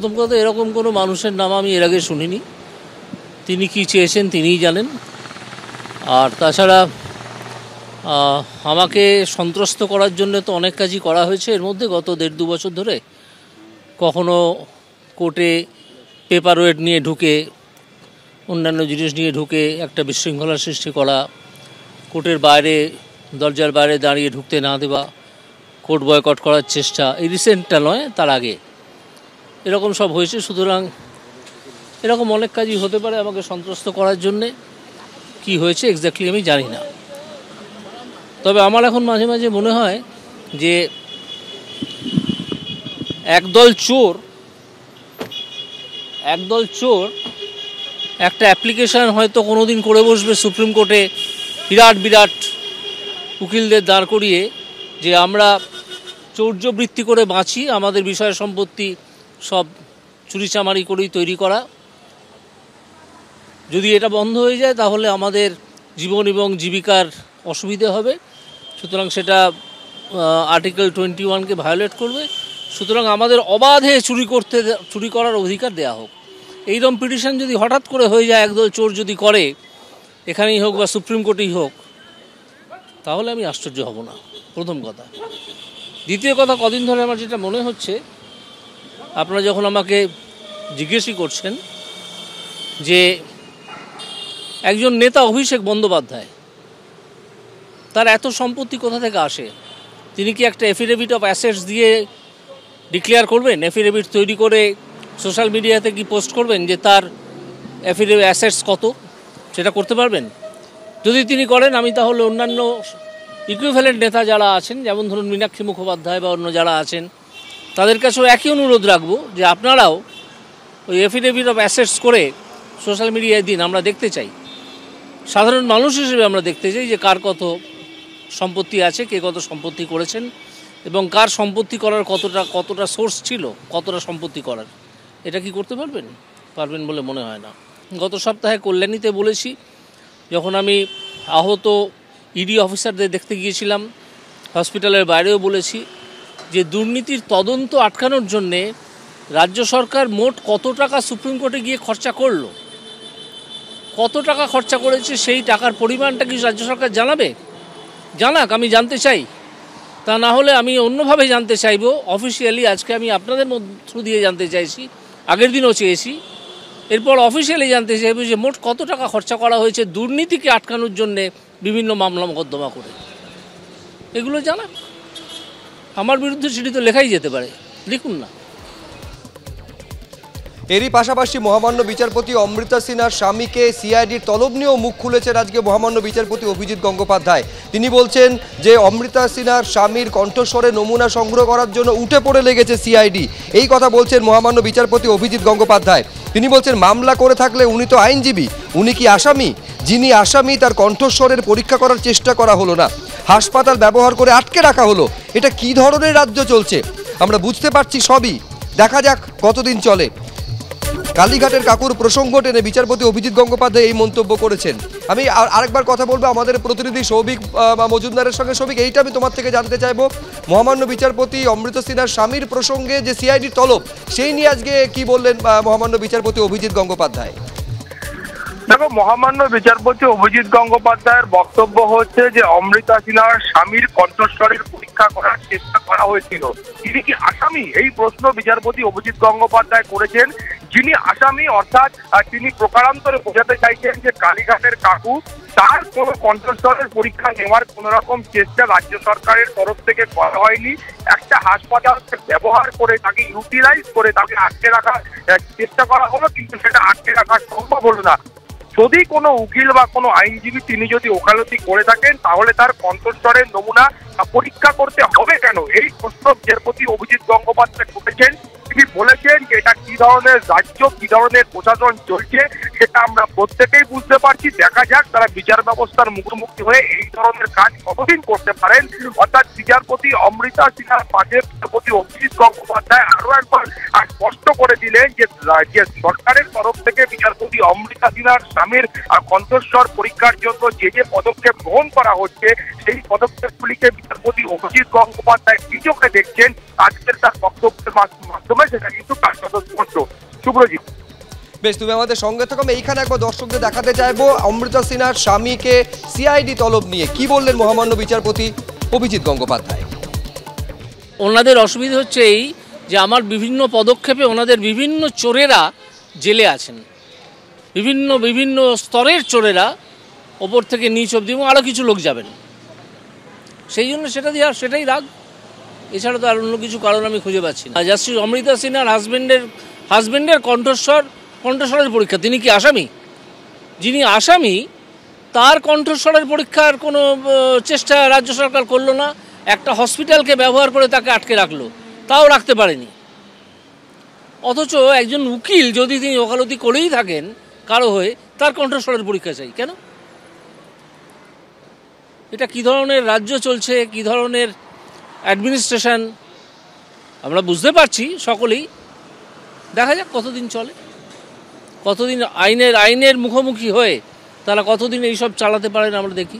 প্রথম কথা, এরকম কোনো মানুষের নাম আমি এর আগে শুনিনি। তিনি কি চেয়েছেন তিনিই জানেন। আর তাছাড়া আমাকে সন্ত্রস্ত করার জন্য তো অনেক কাজই করা হয়েছে এর মধ্যে গত 1.5-2 বছর ধরে। কখনো কোর্টে পেপার ওয়েট নিয়ে ঢুকে, অন্যান্য জিনিস নিয়ে ঢুকে একটা বিশৃঙ্খলার সৃষ্টি করা, কোর্টের বাইরে দরজার বাইরে দাঁড়িয়ে ঢুকতে না দেওয়া, কোর্ট বয়কট করার চেষ্টা, এই রিসেন্টটা নয়, তার আগে এরকম সব হয়েছে। সুতরাং এরকম অনেক কাজই হতে পারে আমাকে সন্ত্রস্ত করার জন্যে। কি হয়েছে এক্স্যাক্টলি আমি জানি না। তবে আমার এখন মাঝে মাঝে মনে হয় যে একদল চোর একটা অ্যাপ্লিকেশান হয়তো কোনো দিন করে বসবে সুপ্রিম কোর্টে, বিরাট উকিলদের দাঁড় করিয়ে, যে আমরা চৌর্যবৃত্তি করে বাঁচি, আমাদের বিষয় সম্পত্তি সব চুরিচামারি করেই তৈরি করা। যদি এটা বন্ধ হয়ে যায় তাহলে আমাদের জীবন এবং জীবিকার অসুবিধে হবে। সুতরাং সেটা আর্টিকেল 21-কে ভায়োলেট করবে। সুতরাং আমাদের অবাধে চুরি করার অধিকার দেয়া হোক। এইরকম পিটিশন যদি হঠাৎ করে হয়ে যায়, একদল চোর যদি করে, এখানেই হোক বা সুপ্রিম কোর্টেই হোক, তাহলে আমি আশ্চর্য হব না, প্রথম কথা। দ্বিতীয় কথা, কদিন ধরে আমার যেটা মনে হচ্ছে, আপনারা যখন আমাকে জিজ্ঞেসই করছেন যে একজন নেতা অভিষেক বন্দ্যোপাধ্যায়, তার এত সম্পত্তি কোথা থেকে আসে? তিনি কি একটা এফিডেভিট অফ অ্যাসেটস দিয়ে ডিক্লেয়ার করবেন? এফিডেভিট তৈরি করে সোশ্যাল মিডিয়াতে কি পোস্ট করবেন যে তার এফিডেভিট অ্যাসেটস কত? সেটা করতে পারবেন? যদি তিনি করেন, আমি তাহলে অন্যান্য ইকুইভ্যালেন্ট নেতা যারা আছেন, যেমন ধরুন মীনাক্ষী মুখোপাধ্যায় বা অন্য যারা আছেন, তাদের কাছেও একই অনুরোধ রাখবো যে আপনারাও ওই এফিডেভিট অফ অ্যাসেটস করে সোশ্যাল মিডিয়ায় দিন, আমরা দেখতে চাই। সাধারণ মানুষ হিসেবে আমরা দেখতে চাই যে কার কত সম্পত্তি আছে, কে কত সম্পত্তি করেছেন, এবং কার সম্পত্তি করার কতটা সোর্স ছিল, কতটা সম্পত্তি করার। এটা কি করতে পারবেন বলে মনে হয় না। গত সপ্তাহে কল্যাণীতে বলেছি, যখন আমি আহত ইডি অফিসারদের দেখতে গিয়েছিলাম, হসপিটালের বাইরেও বলেছি, যে দুর্নীতির তদন্ত আটকানোর জন্যে রাজ্য সরকার মোট কত টাকা সুপ্রিম কোর্টে গিয়ে খরচা করলো, কত টাকা খরচা করেছে, সেই টাকার পরিমাণটা কি রাজ্য সরকার জানাক, আমি জানতে চাই। তা না হলে আমি অন্যভাবে জানতে চাইব, অফিসিয়ালি। আজকে আমি আপনাদের থ্রু দিয়ে জানতে চাইছি, আগের দিনও চেয়েছি, এরপর অফিসিয়ালি জানতে চাইব যে মোট কত টাকা খরচা করা হয়েছে দুর্নীতিকে আটকানোর জন্যে বিভিন্ন মামলা মোকদ্দমা করে। এগুলো জানাক। আমার বিরুদ্ধে সেটি তো লেখাই যেতে পারে, লিখুন না। এরই পাশাপাশি মহামান্য বিচারপতি অমৃতা সিনহার স্বামীকে সিআইডির তলব নিয়েও মুখ খুলেছেন আজকে মহামান্য বিচারপতি অভিজিৎ গঙ্গোপাধ্যায়। তিনি বলছেন যে অমৃতা সিনহার স্বামীর কণ্ঠস্বরে নমুনা সংগ্রহ করার জন্য উঠে পড়ে লেগেছে সিআইডি। এই কথা বলছেন মহামান্য বিচারপতি অভিজিৎ গঙ্গোপাধ্যায়। তিনি বলছেন, মামলা করে থাকলে উনি তো আইনজীবী, উনি কি আসামি? যিনি আসামি তার কণ্ঠস্বরের পরীক্ষা করার চেষ্টা করা হলো না, হাসপাতাল ব্যবহার করে আটকে রাখা হলো। এটা কি ধরনের রাজ্য চলছে? আমরা বুঝতে পারছি সবই, দেখা যাক কতদিন চলে। কালীঘাটের কাকুর প্রসঙ্গ টেনে বিচারপতি অভিজিৎ গঙ্গোপাধ্যায় এই মন্তব্য করেছেন। আমি আরেকবার কথা বলবো আমাদের প্রতিনিধি সৌভিক মজুমদারের সঙ্গে। সৌভিক, এইটা আমি তোমার থেকে জানতে চাইবো, মহামান্য বিচারপতি অমৃতা সিনহার স্বামীর প্রসঙ্গে যে সিআইডির তলব, সেই নিয়ে আজকে কি বললেন মহামান্য বিচারপতি অভিজিৎ গঙ্গোপাধ্যায়? দেখো, মহামান্য বিচারপতি অভিজিৎ গঙ্গোপাধ্যায়ের বক্তব্য হচ্ছে যে অমৃতা সিনহার স্বামীর কণ্ঠস্বরের পরীক্ষা করার চেষ্টা করা হয়েছিল। তিনি কি আসামি? এই প্রশ্ন বিচারপতি অভিজিৎ গঙ্গোপাধ্যায় করেছেন। যিনি আসামি, অর্থাৎ তিনি প্রকারান্তরে বোঝাতে চাইছেন যে কালীঘাটের কাকু, তার কোনো কণ্ঠস্বরের পরীক্ষা নেওয়ার কোন রকম চেষ্টা রাজ্য সরকারের তরফ থেকে করা হয়নি। একটা হাসপাতালকে ব্যবহার করে, তাকে ইউটিলাইজ করে তাকে আটকে রাখার চেষ্টা করা হলো, কিন্তু সেটা আটকে রাখা সম্ভব হলো না। যদি কোনো উকিল বা কোনো আইনজীবী তিনি যদি ওকালতি করে থাকেন, তাহলে তার কণ্ঠস্বরের নমুনা পরীক্ষা করতে হবে কেন? এই প্রশ্ন বিচারপতি অভিজিৎ গঙ্গোপাধ্যায় করেছেন। তিনি বলেছেন যে এটা কি ধরনের রাজ্য, কি ধরনের প্রশাসন চলছে, সেটা আমরা প্রত্যেকেই বুঝতে পারছি। দেখা যাক তারা বিচার ব্যবস্থার মুখোমুখি হয়ে এই ধরনের কাজ কতদিন করতে পারেন। অর্থাৎ বিচারপতি অমৃতা সিনহার পাশে বিচারপতি অভিজিৎ গঙ্গোপাধ্যায় আরো একবার স্পষ্ট করে দিলেন যে সরকারের তরফ থেকে বিচারপতি অমৃতা সিনহার স্বামীর কণ্ঠস্বর পরীক্ষার জন্য যে পদক্ষেপ গ্রহণ করা হচ্ছে, সেই পদক্ষেপগুলিকে বিচারপতি অভিজিৎ গঙ্গোপাধ্যায় নিজকে দেখছেন। আজকের তার বক্তব্যের মাধ্যমে হবে সেটা কিন্তু কার্যত স্পষ্ট। শুভ্রজিৎ। বেশ, তুমি আমাদের সঙ্গে থাকো। আমি এইখানে একবার দর্শকদের দেখাতে চাইবো অমৃতা সিনহার স্বামীকে সিআইডি তলব নিয়ে কি বললেন মহামান্য বিচারপতি অভিজিৎ গঙ্গোপাধ্যায়। ওনাদের অসুবিধা হচ্ছে এই যে আমার বিভিন্ন পদক্ষেপে ওনাদের বিভিন্ন চোরেরা জেলে আছেন, বিভিন্ন স্তরের চোরেরা, ওপর থেকে নিচ অবধি, এবং আরও কিছু লোক যাবেন। সেই জন্য সেটা দিয়ে আর সেটাই রাগ, এছাড়া তো আর অন্য কিছু কারণ আমি খুঁজে পাচ্ছি না। জাস্টিস অমৃতা সিনহার হাজবেন্ডের কণ্ঠস্বরের পরীক্ষা। তিনি কি আসামি? যিনি আসামি তার কণ্ঠস্বরের পরীক্ষার কোনো চেষ্টা রাজ্য সরকার করলো না। একটা হসপিটালকে ব্যবহার করে তাকে আটকে রাখলো, তাও রাখতে পারেনি। অথচ একজন উকিল যদি তিনি ওকালতি করেই থাকেন কারো হয়ে, তার কণ্ঠস্বরের পরীক্ষা চাই কেন? এটা কী ধরনের রাজ্য চলছে, কী ধরনের অ্যাডমিনিস্ট্রেশন আমরা বুঝতে পারছি সকলেই। দেখা যাক কতদিন চলে, কতদিন আইনের মুখোমুখি হয়ে তারা কতদিন এইসব চালাতে পারেন আমরা দেখি।